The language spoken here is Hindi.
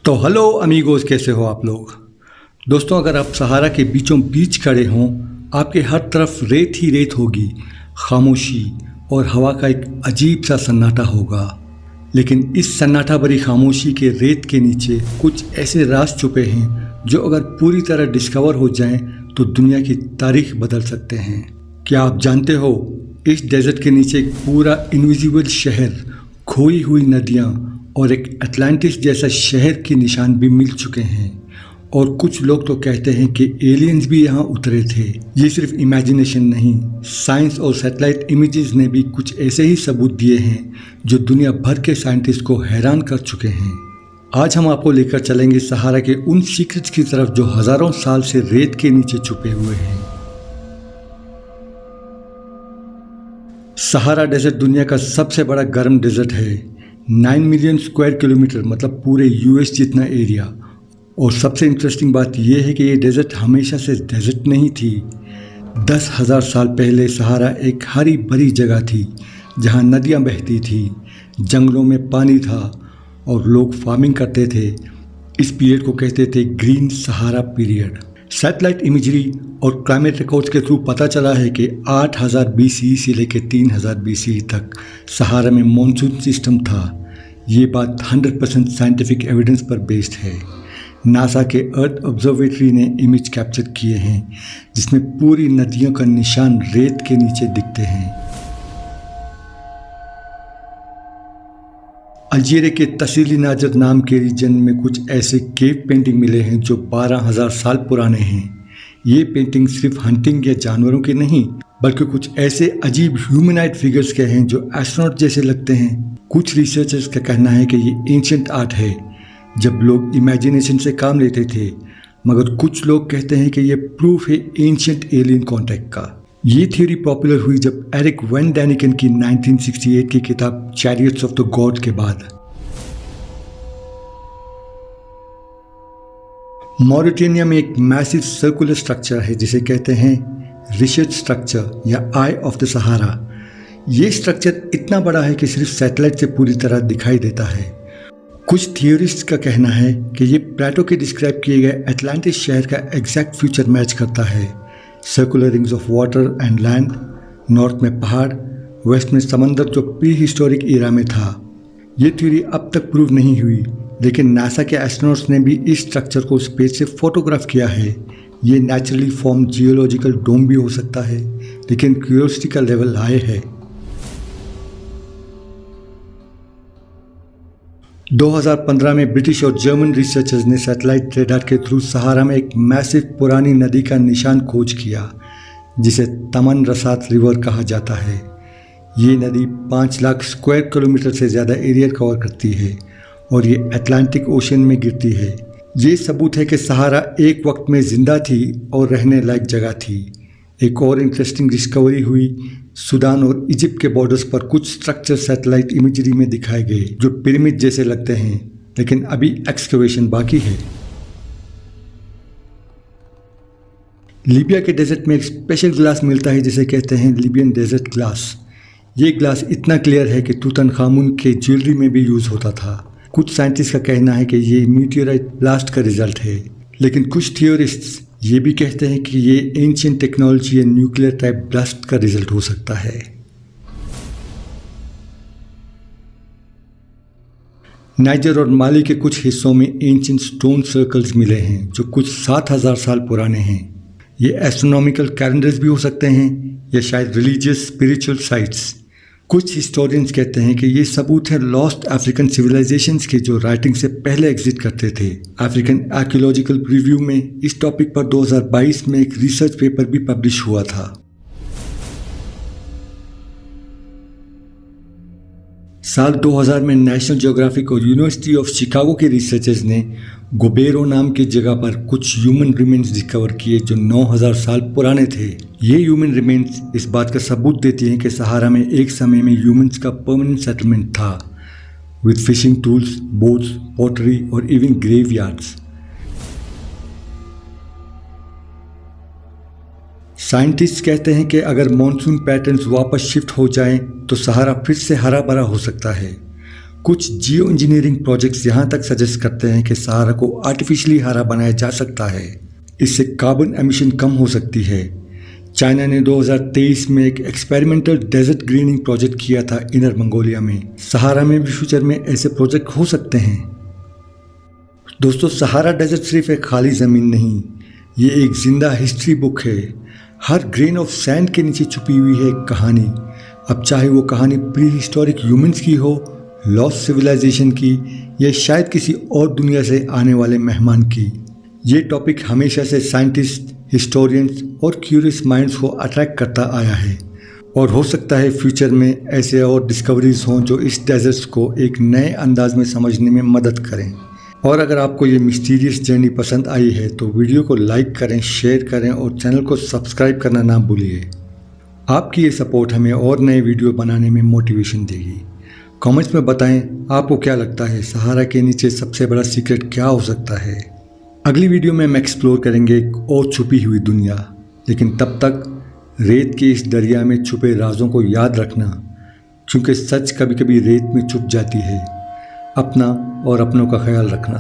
तो हेलो अमीगोस, कैसे हो आप लोग। दोस्तों, अगर आप सहारा के बीचों बीच खड़े हों, आपके हर तरफ रेत ही रेत होगी, खामोशी और हवा का एक अजीब सा सन्नाटा होगा। लेकिन इस सन्नाटा भरी खामोशी के रेत के नीचे कुछ ऐसे राज छुपे हैं जो अगर पूरी तरह डिस्कवर हो जाएं तो दुनिया की तारीख बदल सकते हैं। क्या आप जानते हो, इस डेजर्ट के नीचे एक पूरा इनविजिबल शहर, खोई हुई नदियाँ और एक अटलांटिस जैसा शहर के निशान भी मिल चुके हैं। और कुछ लोग तो कहते हैं कि एलियंस भी यहाँ उतरे थे। ये सिर्फ इमेजिनेशन नहीं, साइंस और सैटेलाइट इमेजेस ने भी कुछ ऐसे ही सबूत दिए हैं जो दुनिया भर के साइंटिस्ट को हैरान कर चुके हैं। आज हम आपको लेकर चलेंगे सहारा के उन सीक्रेट्स की तरफ जो हजारों साल से रेत के नीचे छुपे हुए हैं। सहारा डेजर्ट दुनिया का सबसे बड़ा गर्म डेजर्ट है। 9 मिलियन स्क्वायर किलोमीटर, मतलब पूरे यूएस जितना एरिया। और सबसे इंटरेस्टिंग बात यह है कि ये डेजर्ट हमेशा से डेजर्ट नहीं थी। 10,000 साल पहले सहारा एक हरी भरी जगह थी जहाँ नदियाँ बहती थी, जंगलों में पानी था और लोग फार्मिंग करते थे। इस पीरियड को कहते थे ग्रीन सहारा पीरियड। सैटेलाइट इमेजरी और क्लाइमेट रिकॉर्ड्स के थ्रू पता चला है कि 8000 BCE से लेकर 3000 BCE तक सहारा में मॉनसून सिस्टम था। ये बात 100% साइंटिफिक एविडेंस पर बेस्ड है। नासा के अर्थ ऑब्जर्वेटरी ने इमेज कैप्चर किए हैं जिसमें पूरी नदियों का निशान रेत के नीचे दिखते हैं। अल्जीरिया के तसीली नाजर नाम के रीजन में कुछ ऐसे केव पेंटिंग मिले हैं जो 12,000 साल पुराने हैं। ये पेंटिंग सिर्फ हंटिंग या जानवरों के नहीं, बल्कि कुछ ऐसे अजीब ह्यूमनाइड फिगर्स के हैं जो एस्ट्रोनॉट जैसे लगते हैं। कुछ रिसर्चर्स का कहना है कि ये एंशिएंट आर्ट है जब लोग इमेजिनेशन से काम लेते थे, मगर कुछ लोग कहते हैं कि ये प्रूफ है एंशिएंट एलियन कॉन्टैक्ट का। ये थ्योरी पॉपुलर हुई जब एरिक वैन डैनिकन की 1968 की किताब चैरियट्स ऑफ द गॉड के बाद। मॉरिटेनिया में एक मैसिव सर्कुलर स्ट्रक्चर है जिसे कहते हैं रिचर्ड स्ट्रक्चर या आई ऑफ द सहारा। ये स्ट्रक्चर इतना बड़ा है कि सिर्फ सैटेलाइट से पूरी तरह दिखाई देता है। कुछ थियोरिस्ट्स का कहना है कि ये प्लेटो के डिस्क्राइब किए गए अटलांटिस शहर का एग्जैक्ट फ्यूचर मैच करता है। Circular rings of water and land, north में पहाड़, वेस्ट में समंदर जो प्री हिस्टोरिक एरा में था। ये थ्योरी अब तक प्रूव नहीं हुई, लेकिन नासा के एस्ट्रोनॉट्स ने भी इस स्ट्रक्चर को स्पेस से फोटोग्राफ किया है। ये नेचुरली फॉर्म जियोलॉजिकल डोम भी हो सकता है, लेकिन क्यूरियोसिटी का लेवल हाई है। 2015 में ब्रिटिश और जर्मन रिसर्चर्स ने सैटेलाइट रेडार के थ्रू सहारा में एक मैसिव पुरानी नदी का निशान खोज किया जिसे तमन रसात रिवर कहा जाता है। ये नदी 5 लाख स्क्वायर किलोमीटर से ज़्यादा एरिया कवर करती है और ये अटलांटिक ओशन में गिरती है। ये सबूत है कि सहारा एक वक्त में जिंदा थी और रहने लायक जगह थी। एक और इंटरेस्टिंग डिस्कवरी हुई, सूडान और इजिप्ट के बॉर्डर्स पर कुछ स्ट्रक्चर सैटेलाइट इमेजरी में दिखाए गए जो पिरामिड जैसे लगते हैं, लेकिन अभी एक्सकवेशन बाकी है। लीबिया के डेजर्ट में एक स्पेशल ग्लास मिलता है जिसे कहते हैं लिबियन डेजर्ट ग्लास। ये ग्लास इतना क्लियर है कि तूतनखामुन के ज्वेलरी में भी यूज होता था। कुछ साइंटिस्ट का कहना है कि ये मीटियोराइट ब्लास्ट का रिजल्ट है, लेकिन कुछ थियोरिस्ट्स ये भी कहते हैं कि ये एंशिएंट टेक्नोलॉजी या न्यूक्लियर टाइप ब्लास्ट का रिजल्ट हो सकता है। नाइजर और माली के कुछ हिस्सों में एंशिएंट स्टोन सर्कल्स मिले हैं जो कुछ 7,000 साल पुराने हैं। ये एस्ट्रोनॉमिकल कैलेंडर्स भी हो सकते हैं या शायद रिलीजियस स्पिरिचुअल साइट्स। कुछ हिस्टोरियंस कहते हैं कि ये सबूत है लॉस्ट अफ्रीकन सिविलाइजेशंस के जो राइटिंग से पहले एग्जिस्ट करते थे। अफ्रीकन आर्कियोलॉजिकल रिव्यू में इस टॉपिक पर 2022 में एक रिसर्च पेपर भी पब्लिश हुआ था। साल 2000 में नेशनल ज्योग्राफिक और यूनिवर्सिटी ऑफ शिकागो के रिसर्चर्स ने गोबेरो नाम की जगह पर कुछ ह्यूमन रिमेन्स डिस्कवर किए जो 9000 साल पुराने थे। ये ह्यूमन रिमेन्स इस बात का सबूत देती हैं कि सहारा में एक समय में ह्यूमंस का परमानेंट सेटलमेंट था, with fishing tools, boats, pottery और इवन ग्रेवयार्ड्स। साइंटिस्ट कहते हैं कि अगर मॉनसून पैटर्न्स वापस शिफ्ट हो जाएं तो सहारा फिर से हरा भरा हो सकता है। कुछ जियो इंजीनियरिंग प्रोजेक्ट्स यहाँ तक सजेस्ट करते हैं कि सहारा को आर्टिफिशियली हरा बनाया जा सकता है। इससे कार्बन एमिशन कम हो सकती है। चाइना ने 2023 में एक एक्सपेरिमेंटल डेजर्ट ग्रीनिंग प्रोजेक्ट किया था इनर मंगोलिया में। सहारा में भी फ्यूचर में ऐसे प्रोजेक्ट हो सकते हैं। दोस्तों, सहारा डेजर्ट सिर्फ एक खाली ज़मीन नहीं, ये एक जिंदा हिस्ट्री बुक है। हर ग्रेन ऑफ सैंड के नीचे छुपी हुई है एक कहानी। अब चाहे वो कहानी प्री हिस्टोरिक ह्यूमंस की हो, लॉस्ट सिविलाइजेशन की, या शायद किसी और दुनिया से आने वाले मेहमान की। ये टॉपिक हमेशा से साइंटिस्ट, हिस्टोरियंस और क्यूरियस माइंड्स को अट्रैक्ट करता आया है, और हो सकता है फ्यूचर में ऐसे और डिस्कवरीज हों जो इस डेजर्ट्स को एक नए अंदाज में समझने में मदद करें। और अगर आपको ये मिस्टीरियस जर्नी पसंद आई है तो वीडियो को लाइक करें, शेयर करें और चैनल को सब्सक्राइब करना ना भूलिए। आपकी ये सपोर्ट हमें और नए वीडियो बनाने में मोटिवेशन देगी। कमेंट्स में बताएं आपको क्या लगता है, सहारा के नीचे सबसे बड़ा सीक्रेट क्या हो सकता है। अगली वीडियो में हम एक्सप्लोर करेंगे एक और छुपी हुई दुनिया। लेकिन तब तक रेत के इस दरिया में छुपे राजों को याद रखना, क्योंकि सच कभी कभी रेत में छुप जाती है। अपना और अपनों का ख्याल रखना।